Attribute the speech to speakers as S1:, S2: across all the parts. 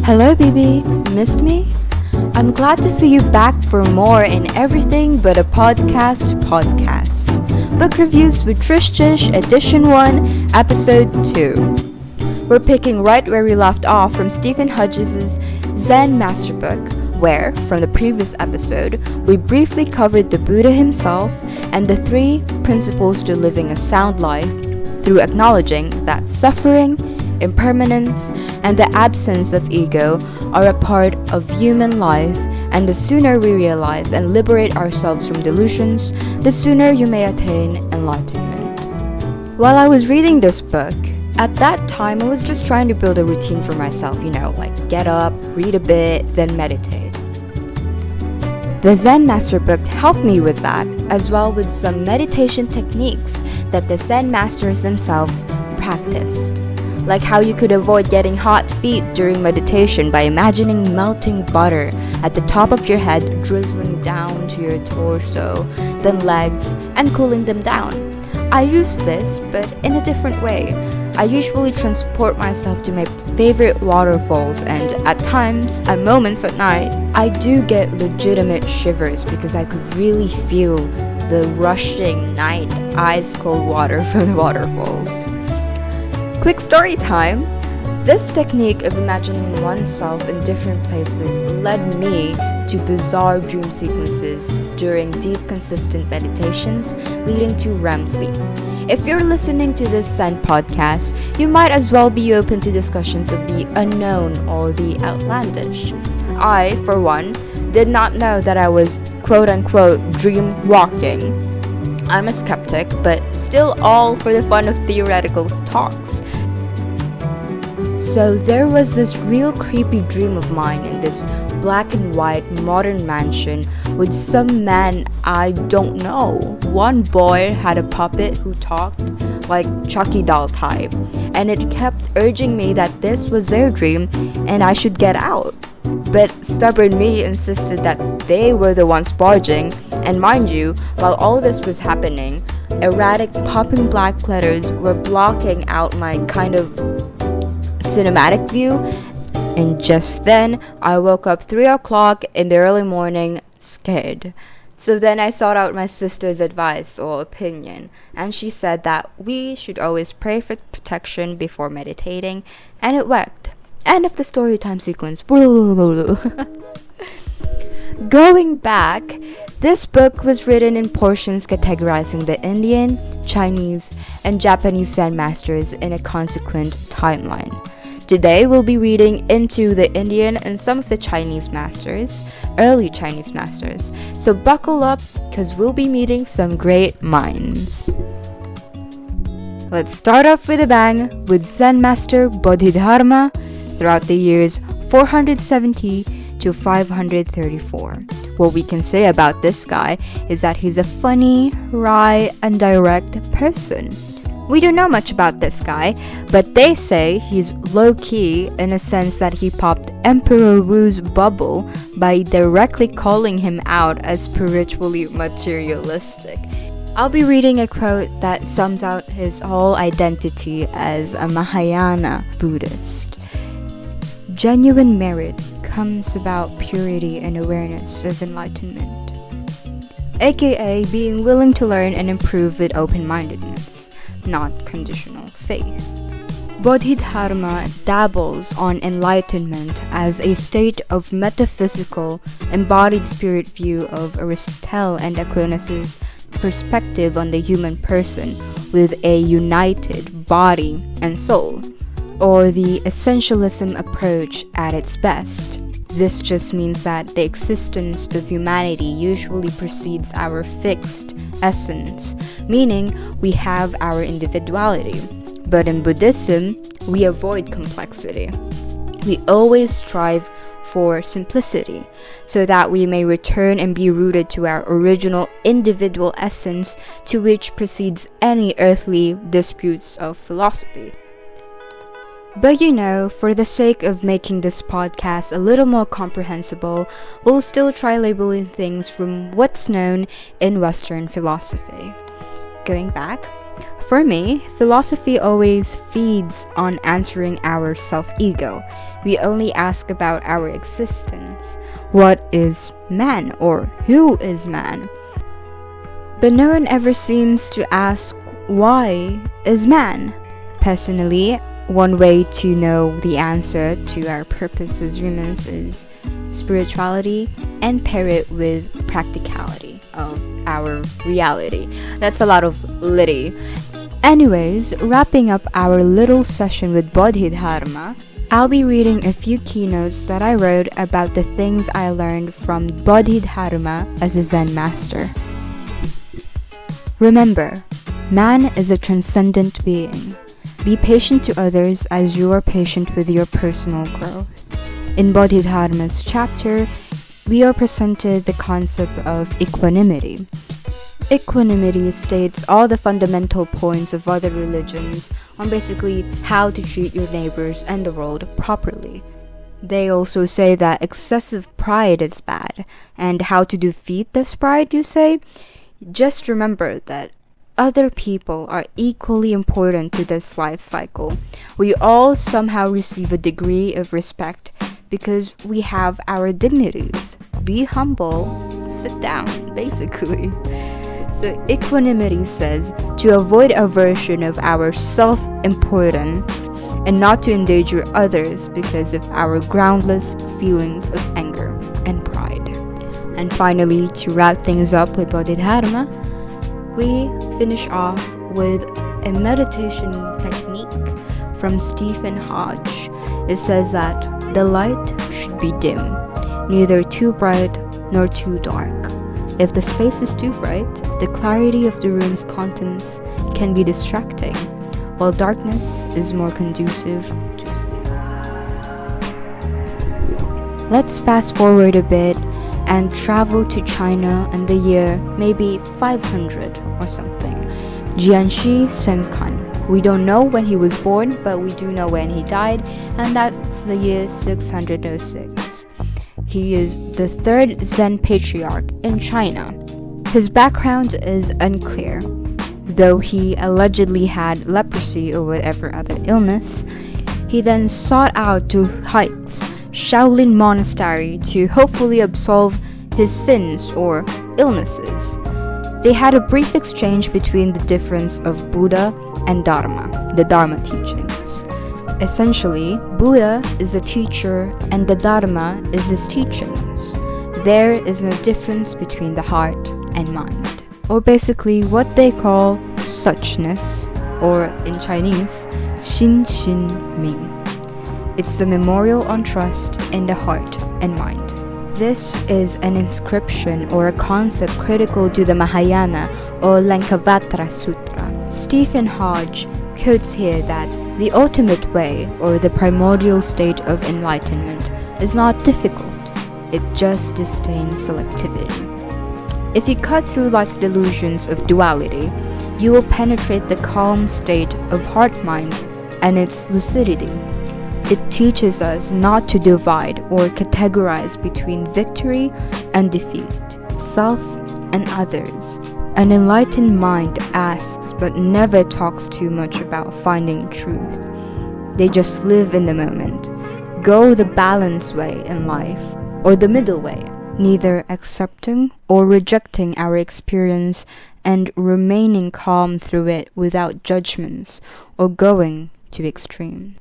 S1: Hello, baby. Missed me? I'm glad to see you back for more in Everything But a Podcast. Book Reviews with Trish Edition 1, Episode 2. We're picking right where we left off from Stephen Hodges' ZEN Masterbook, where, from the previous episode, we briefly covered the Buddha himself and the 3 principles to living a sound life through acknowledging that suffering, impermanence, and the absence of ego are a part of human life, and the sooner we realize and liberate ourselves from delusions, the sooner you may attain enlightenment. While I was reading this book, at that time I was just trying to build a routine for myself, like get up, read a bit, then meditate. The Zen Master book helped me with that, as well with some meditation techniques that the Zen masters themselves practiced. Like how you could avoid getting hot feet during meditation by imagining melting butter at the top of your head drizzling down to your torso, then legs, and cooling them down. I use this, but in a different way. I usually transport myself to my favorite waterfalls, and at moments at night, I do get legitimate shivers because I could really feel the rushing night ice cold water from the waterfalls. Quick story time! This technique of imagining oneself in different places led me to bizarre dream sequences during deep consistent meditations leading to REM sleep. If you're listening to this Zen podcast, you might as well be open to discussions of the unknown or the outlandish. I, for one, did not know that I was quote-unquote dream walking. I'm a skeptic, but still all for the fun of theoretical talks. So there was this real creepy dream of mine in this black and white modern mansion with some man I don't know. One boy had a puppet who talked like Chucky doll type, and it kept urging me that this was their dream and I should get out. But stubborn me insisted that they were the ones barging, and mind you, while all this was happening, erratic popping black letters were blocking out my kind of cinematic view, and just then I woke up 3 o'clock in the early morning scared. So then I sought out my sister's advice or opinion, and she said that we should always pray for protection before meditating, and it worked. End of the story time sequence. Going back, this book was written in portions categorizing the Indian, Chinese, and Japanese Zen masters in a consequent timeline. Today we'll be reading into the Indian and some of the Chinese masters, early Chinese masters. So buckle up, because we'll be meeting some great minds. Let's start off with a bang with Zen master Bodhidharma throughout the years 470 to 534. What we can say about this guy is that he's a funny, wry, and direct person. We don't know much about this guy, but they say he's low-key in a sense that he popped Emperor Wu's bubble by directly calling him out as spiritually materialistic. I'll be reading a quote that sums out his whole identity as a Mahayana Buddhist. Genuine merit comes about purity and awareness of enlightenment, aka being willing to learn and improve with open-mindedness, not conditional faith. Bodhidharma dabbles on enlightenment as a state of metaphysical, embodied spirit view of Aristotle and Aquinas' perspective on the human person with a united body and soul, or the essentialism approach at its best. This just means that the existence of humanity usually precedes our fixed essence, meaning we have our individuality. But in Buddhism, we avoid complexity. We always strive for simplicity, so that we may return and be rooted to our original individual essence, to which precedes any earthly disputes of philosophy. But for the sake of making this podcast a little more comprehensible, we'll still try labeling things from what's known in Western philosophy. Going back, For me, philosophy always feeds on answering our self-ego. We only ask about our existence. What is man, or who is man? But no one ever seems to ask, why is man? Personally, one way to know the answer to our purpose as humans is spirituality, and pair it with practicality of our reality. That's a lot of litty. Anyways, wrapping up our little session with Bodhidharma, I'll be reading a few keynotes that I wrote about the things I learned from Bodhidharma as a Zen master. Remember, man is a transcendent being. Be patient to others as you are patient with your personal growth. In Bodhidharma's chapter, we are presented the concept of equanimity. Equanimity states all the fundamental points of other religions on basically how to treat your neighbors and the world properly. They also say that excessive pride is bad, and how to defeat this pride, you say? Just remember that other people are equally important to this life cycle. We all somehow receive a degree of respect because we have our dignities. Be humble, sit down, basically. So equanimity says to avoid aversion of our self-importance and not to endanger others because of our groundless feelings of anger and pride. And finally, to wrap things up with Bodhidharma, we finish off with a meditation technique from Stephen Hodge. It says that the light should be dim, neither too bright nor too dark. If the space is too bright, the clarity of the room's contents can be distracting, while darkness is more conducive to sleep. Let's fast forward a bit and travel to China in the year maybe 500 or something. Jianzhi Sengcan. We don't know when he was born, but we do know when he died, and that's the year 606. He is the third Zen patriarch in China. His background is unclear. Though he allegedly had leprosy or whatever other illness, he then sought out to Heights, Shaolin Monastery to hopefully absolve his sins or illnesses. They had a brief exchange between the difference of Buddha and Dharma, the Dharma teachings. Essentially, Buddha is a teacher and the Dharma is his teachings. There is no difference between the heart and mind, or basically what they call suchness, or in Chinese, Xin Xin Ming. It's the memorial on trust in the heart and mind. This is an inscription or a concept critical to the Mahayana or Lankavatara Sutra. Stephen Hodge quotes here that the ultimate way, or the primordial state of enlightenment, is not difficult. It just disdains selectivity. If you cut through life's delusions of duality, you will penetrate the calm state of heart-mind and its lucidity. It teaches us not to divide or categorize between victory and defeat, self and others. An enlightened mind asks but never talks too much about finding truth. They just live in the moment, go the balanced way in life, or the middle way, neither accepting or rejecting our experience and remaining calm through it without judgments or going to extreme.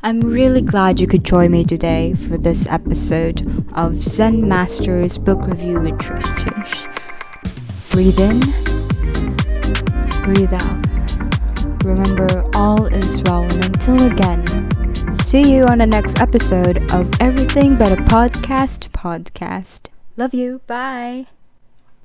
S1: I'm really glad you could join me today for this episode of Zen Master's Book Review with Trish. Breathe in, breathe out. Remember, all is well, and until again, see you on the next episode of Everything But a Podcast. Love you, bye!